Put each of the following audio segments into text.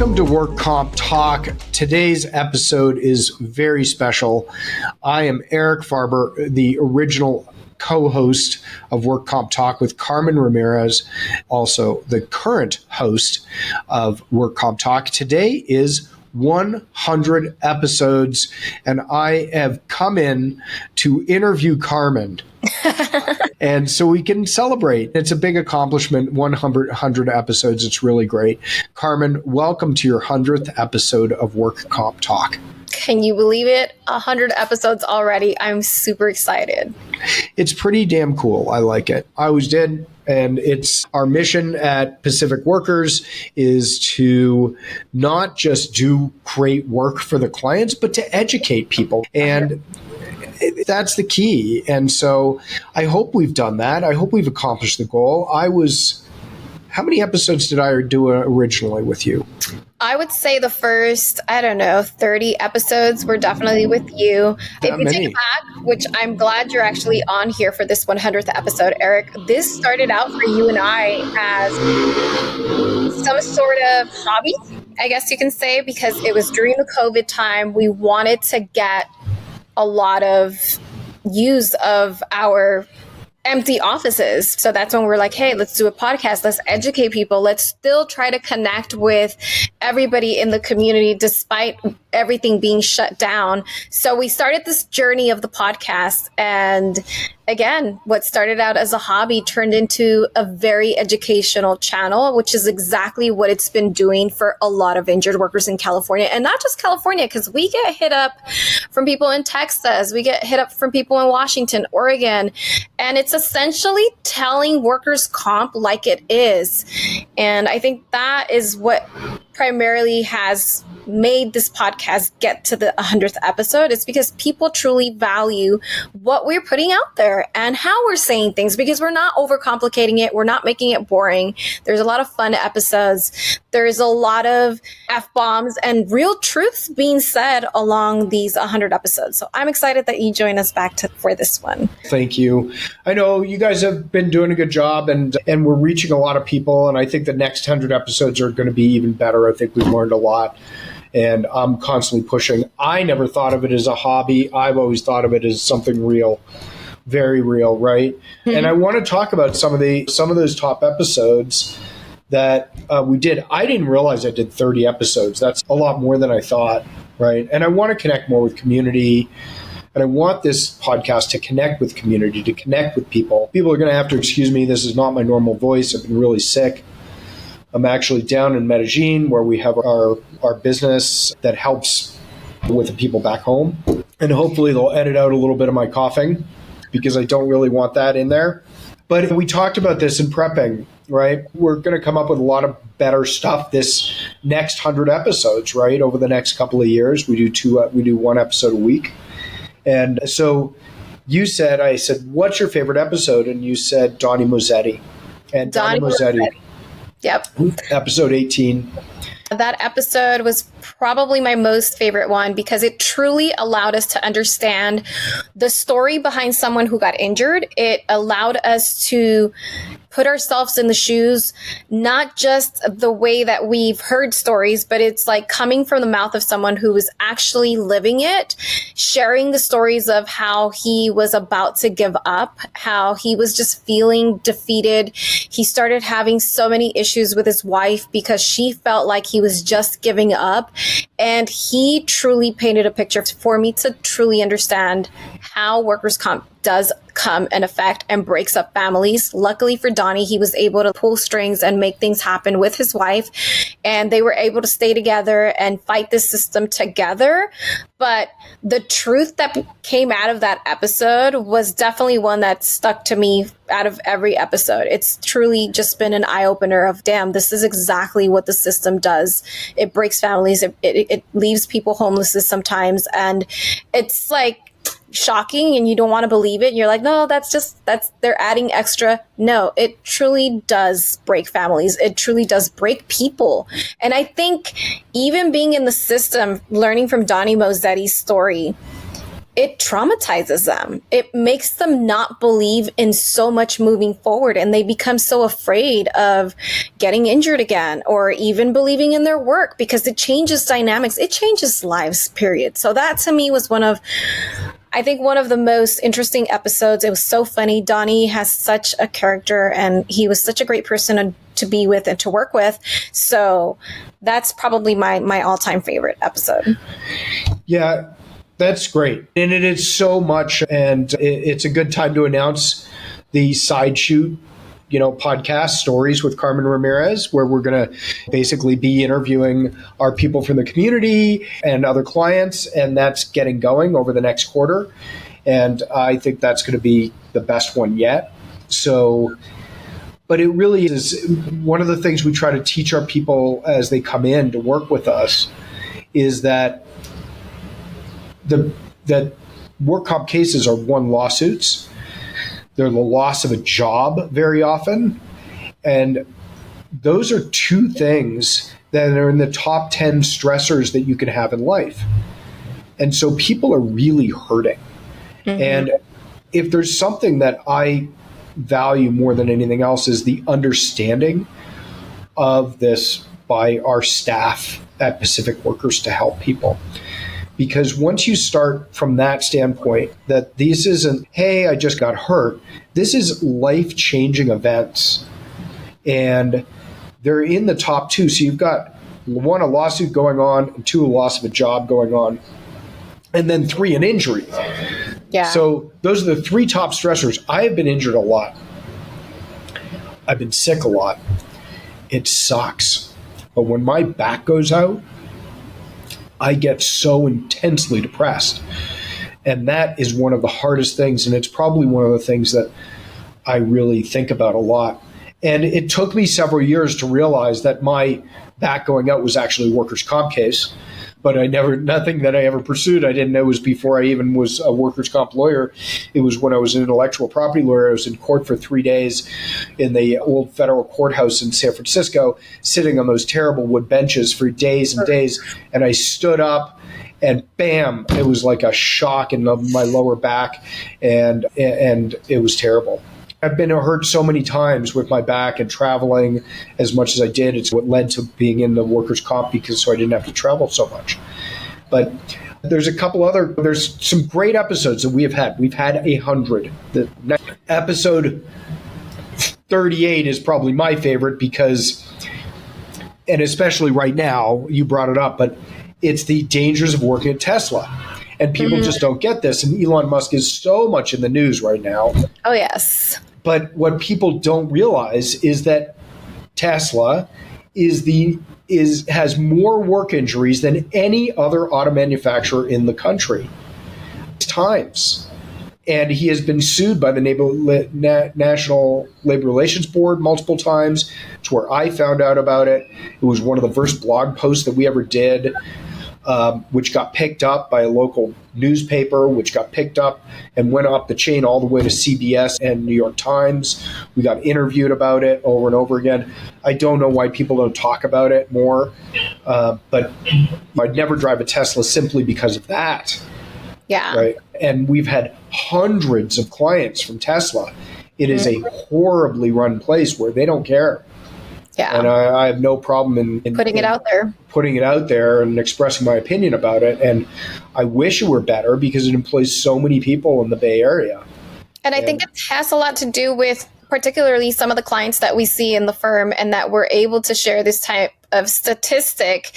Welcome to Work Comp Talk. Today's episode is very special. I am Eric Farber, the original co-host of Work Comp Talk with Carmen Ramirez, also the current host of Work Comp Talk. Today is 100 episodes, and I have come in to interview Carmen. And so we can celebrate. It's a big accomplishment, 100 episodes. It's really great. Carmen, welcome to your 100th episode of Work Comp Talk. Can you believe it? 100 episodes already. I'm super excited. It's pretty damn cool. I like it. I always did. And it's our mission at Pacific Workers is to not just do great work for the clients, but to educate people. And that's the key. And so I hope we've done that. I hope we've accomplished the goal. How many episodes did I do originally with you? I would say the first, 30 episodes were definitely with you. If you take it back, which I'm glad you're actually on here for this 100th episode, Eric, this started out for you and I as some sort of hobby, I guess you can say, because it was during the COVID time. We wanted to get a lot of use of our empty offices. So that's when we're like, hey, let's do a podcast. Let's educate people. Let's still try to connect with everybody in the community despite everything being shut down. So we started this journey of the podcast. And again, what started out as a hobby turned into a very educational channel, which is exactly what it's been doing for a lot of injured workers in California. And not just California, because we get hit up from people in Texas. We get hit up from people in Washington, Oregon. And it's essentially telling workers' comp like it is. And I think that is what primarily has made this podcast get to the 100th episode. It's because people truly value what we're putting out there and how we're saying things, because we're not overcomplicating it. We're not making it boring. There's a lot of fun episodes. There's a lot of F-bombs and real truths being said along these 100 episodes. So I'm excited that you join us back for this one. Thank you. I know you guys have been doing a good job and we're reaching a lot of people. And I think the next 100 episodes are going to be even better. I think we've learned a lot. And I'm constantly pushing. I never thought of it as a hobby. I've always thought of it as something real, very real, right? Mm-hmm. And I want to talk about some of those top episodes that we did. I didn't realize I did 30 episodes. That's a lot more than I thought, right? And I want to connect more with community. And I want this podcast to connect with community, to connect with people. People are going to have to excuse me. This is not my normal voice. I've been really sick. I'm actually down in Medellin, where we have our business that helps with the people back home. And hopefully they'll edit out a little bit of my coughing, because I don't really want that in there. But we talked about this in prepping, right? We're going to come up with a lot of better stuff this next 100 episodes, right? Over the next couple of years, we do one episode a week. And so I said, what's your favorite episode? And you said Donnie Mazzetti. And Donnie Mazzetti. Yep. Episode 18. That episode was probably my most favorite one, because it truly allowed us to understand the story behind someone who got injured. It allowed us to put ourselves in the shoes, not just the way that we've heard stories, but it's like coming from the mouth of someone who was actually living it, sharing the stories of how he was about to give up, how he was just feeling defeated. He started having so many issues with his wife because she felt like he was just giving up. And he truly painted a picture for me to truly understand how workers' comp does come and affect and breaks up families. Luckily for Donnie, he was able to pull strings and make things happen with his wife, and they were able to stay together and fight this system together. But the truth that came out of that episode was definitely one that stuck to me out of every episode. It's truly just been an eye-opener of, damn, this is exactly what the system does. It breaks families. It leaves people homeless sometimes. And it's like shocking and you don't want to believe it. You're like, no, they're adding extra. No, it truly does break families. It truly does break people. And I think even being in the system, learning from Donnie Mazzetti's story, it traumatizes them. It makes them not believe in so much moving forward, and they become so afraid of getting injured again or even believing in their work because it changes dynamics. It changes lives, period. So that to me was one of the most interesting episodes. It was so funny. Donnie has such a character, and he was such a great person to be with and to work with. So that's probably my all-time favorite episode. Yeah, that's great. And it is so much, and it's a good time to announce the side shoot, podcast Stories with Carmen Ramirez, where we're going to basically be interviewing our people from the community and other clients. And that's getting going over the next quarter. And I think that's going to be the best one yet. So, but it really is one of the things we try to teach our people as they come in to work with us is that that work comp cases are won lawsuits. They're the loss of a job very often. And those are two things that are in the top 10 stressors that you can have in life. And so people are really hurting. Mm-hmm. And if there's something that I value more than anything else is the understanding of this by our staff at Pacific Workers to help people. Because once you start from that standpoint, that this isn't, hey, I just got hurt. This is life-changing events. And they're in the top two. So you've got one, a lawsuit going on, and two, a loss of a job going on, and then three, an injury. Yeah. So those are the three top stressors. I have been injured a lot. I've been sick a lot. It sucks. But when my back goes out, I get so intensely depressed. And that is one of the hardest things. And it's probably one of the things that I really think about a lot. And it took me several years to realize that my back going out was actually a workers' comp case. But nothing that I ever pursued, I didn't know was before I even was a workers' comp lawyer. It was when I was an intellectual property lawyer. I was in court for 3 days in the old federal courthouse in San Francisco, sitting on those terrible wood benches for days and days. And I stood up and bam, it was like a shock in my lower back. And it was terrible. I've been hurt so many times with my back and traveling as much as I did. It's what led to being in the workers' comp so I didn't have to travel so much. But there's some great episodes that we have had. We've had 100. The next episode 38 is probably my favorite because, and especially right now, you brought it up, but it's the dangers of working at Tesla. And people just don't get this. And Elon Musk is so much in the news right now. Oh, yes. But what people don't realize is that Tesla has more work injuries than any other auto manufacturer in the country. Times. And he has been sued by the National Labor Relations Board multiple times. It's where I found out about it. It was one of the first blog posts that we ever did. Which got picked up by a local newspaper, which got picked up and went up the chain all the way to CBS and New York Times. We got interviewed about it over and over again. I don't know why people don't talk about it more, but I'd never drive a Tesla simply because of that. Yeah. Right. And we've had hundreds of clients from Tesla. It is a horribly run place where they don't care. Yeah. And I have no problem in putting it out there and expressing my opinion about it. And I wish it were better because it employs so many people in the Bay Area. And I think it has a lot to do with particularly some of the clients that we see in the firm and that we're able to share this type of statistic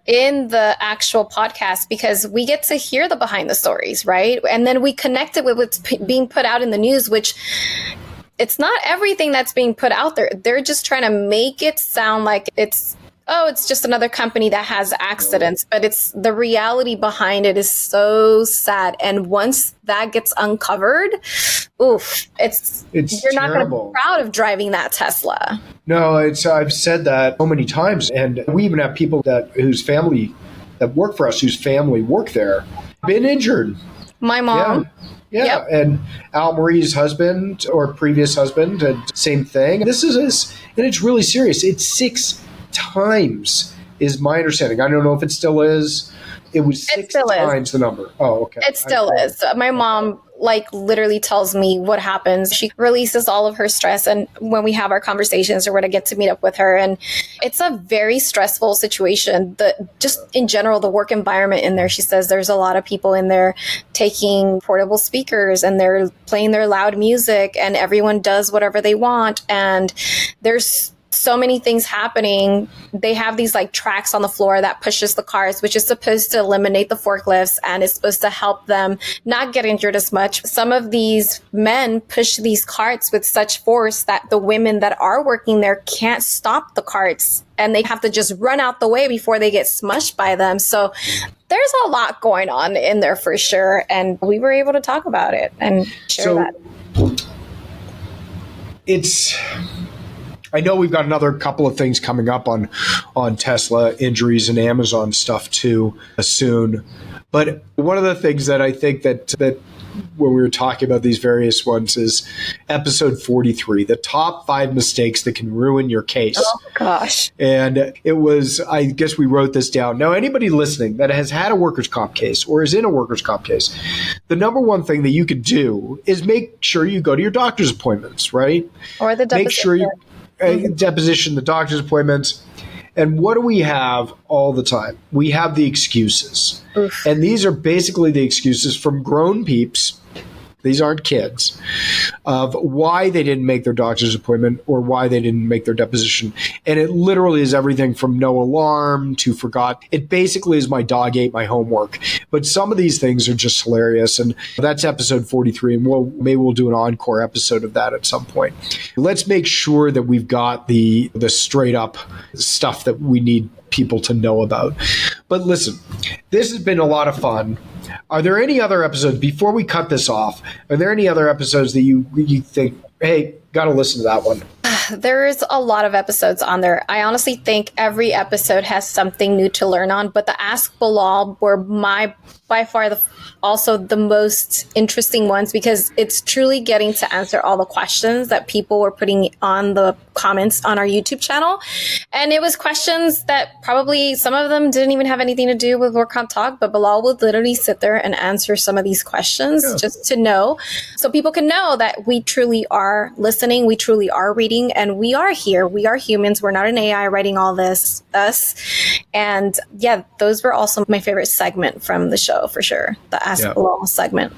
in the actual podcast because we get to hear the behind the stories, right? And then we connect it with what's being put out in the news, which it's not everything that's being put out there. They're just trying to make it sound like it's just another company that has accidents. But it's the reality behind it is so sad. And once that gets uncovered, it's you're not going to be proud of driving that Tesla. No, I've said that so many times. And we even have people whose family that work for us, whose family work there, been injured. My mom. Yeah. Yep. And Al Marie's husband or previous husband, same thing. And it's really serious. It's 6 times is my understanding. I don't know if it still is, It was 6 times the number. Oh, okay. It still is. My mom literally tells me what happens. She releases all of her stress, and when we have our conversations or when I get to meet up with her, and it's a very stressful situation. Just in general, the work environment in there, she says there's a lot of people in there taking portable speakers and they're playing their loud music, and everyone does whatever they want, and there's so many things happening. They have these tracks on the floor that pushes the cars, which is supposed to eliminate the forklifts and is supposed to help them not get injured as much. Some of these men push these carts with such force that the women that are working there can't stop the carts, and they have to just run out the way before they get smushed by them. So there's a lot going on in there for sure. And we were able to talk about it and share that. I know we've got another couple of things coming up on Tesla injuries and Amazon stuff too soon. But one of the things that I think that when we were talking about these various ones is episode 43, the top 5 mistakes that can ruin your case. Oh, gosh. And it was, I guess we wrote this down. Now, anybody listening that has had a workers' comp case or is in a workers' comp case, the number one thing that you could do is make sure you go to your doctor's appointments, right? Or the deposition. Make sure you deposition, the doctor's appointments. And what do we have all the time? We have the excuses. Oof. And these are basically the excuses from grown peeps. These aren't kids, of why they didn't make their doctor's appointment or why they didn't make their deposition. And it literally is everything from no alarm to forgot. It basically is my dog ate my homework. But some of these things are just hilarious. And that's episode 43. And maybe we'll do an encore episode of that at some point. Let's make sure that we've got the straight up stuff that we need people to know about. But listen, this has been a lot of fun. Are there any other episodes, before we cut this off, are there any other episodes that you think, hey, got to listen to that one? There's a lot of episodes on there. I honestly think every episode has something new to learn on, but the Ask Bilal were by far also the most interesting ones, because it's truly getting to answer all the questions that people were putting on the comments on our YouTube channel. And it was questions that probably some of them didn't even have anything to do with Work Comp Talk, but Bilal would literally sit there and answer some of these questions just to know, so people can know that we truly are listening, we truly are reading, and we are here. We are humans. We're not an AI writing all this, us. And yeah, those were also my favorite segment from the show for sure. The Ask Bilal segment.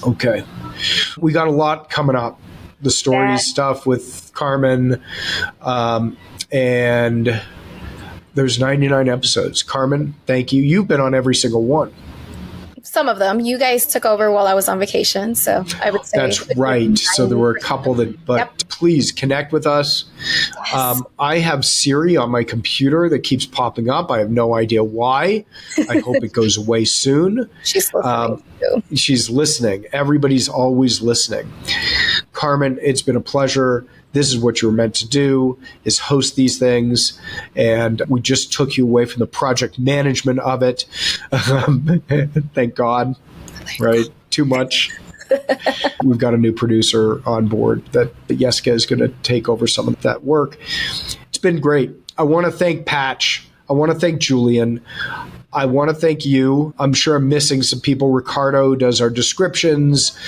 Okay. We got a lot coming up. The stories stuff with Carmen, and there's 99 episodes. Carmen, thank you. You've been on every single one. Some of them. You guys took over while I was on vacation, so I would say that's right. So there were a couple but please connect with us. Yes. I have Siri on my computer that keeps popping up. I have no idea why. I hope it goes away soon. She's listening. She's listening. Everybody's always listening. Carmen, it's been a pleasure. This is what you were meant to do, is host these things. And we just took you away from the project management of it. Thank God. Right? Too much. We've got a new producer on board that Jessica is going to take over some of that work. It's been great. I want to thank Patch. I want to thank Julian. I want to thank you. I'm sure I'm missing some people. Ricardo does our descriptions.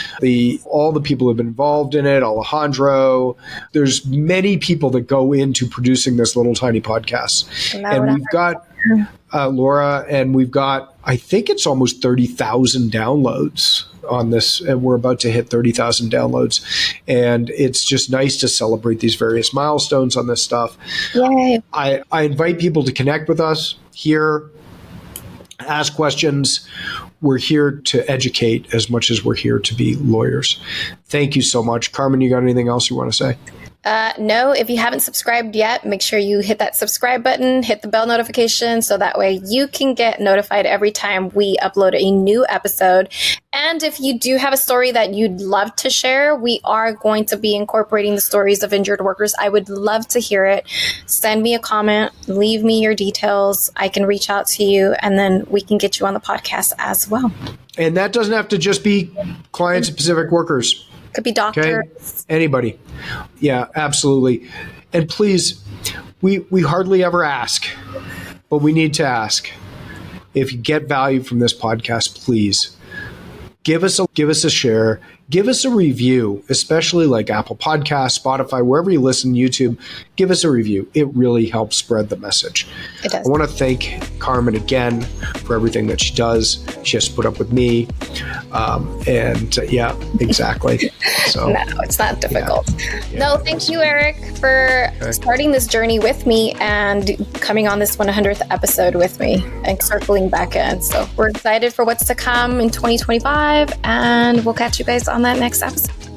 All the people who have been involved in it, Alejandro. There's many people that go into producing this little tiny podcast. And we've got Laura, and we've got, I think it's almost 30,000 downloads on this, and we're about to hit 30,000 downloads. And it's just nice to celebrate these various milestones on this stuff. Yay. I invite people to connect with us here. Ask questions. We're here to educate as much as we're here to be lawyers. Thank you so much. Carmen, you got anything else you want to say? No, if you haven't subscribed yet, make sure you hit that subscribe button, hit the bell notification, so that way you can get notified every time we upload a new episode. And if you do have a story that you'd love to share, we are going to be incorporating the stories of injured workers. I would love to hear it. Send me a comment, leave me your details. I can reach out to you, and then we can get you on the podcast as well. And that doesn't have to just be clients of Pacific Workers. Could be doctors. Okay? Anybody. Yeah, absolutely. And please, we hardly ever ask, but we need to ask. if you get value from this podcast, please give us a share, give us a review, especially like Apple Podcasts, Spotify, wherever you listen, YouTube, give us a review. It really helps spread the message. It does. I want to thank Carmen again for everything that she does. She has to put up with me. Yeah, exactly. So no, it's not difficult. Yeah. No, thank you, Eric, for starting this journey with me and coming on this 100th episode with me and circling back in. So we're excited for what's to come in 2025, and we'll catch you guys on that next episode.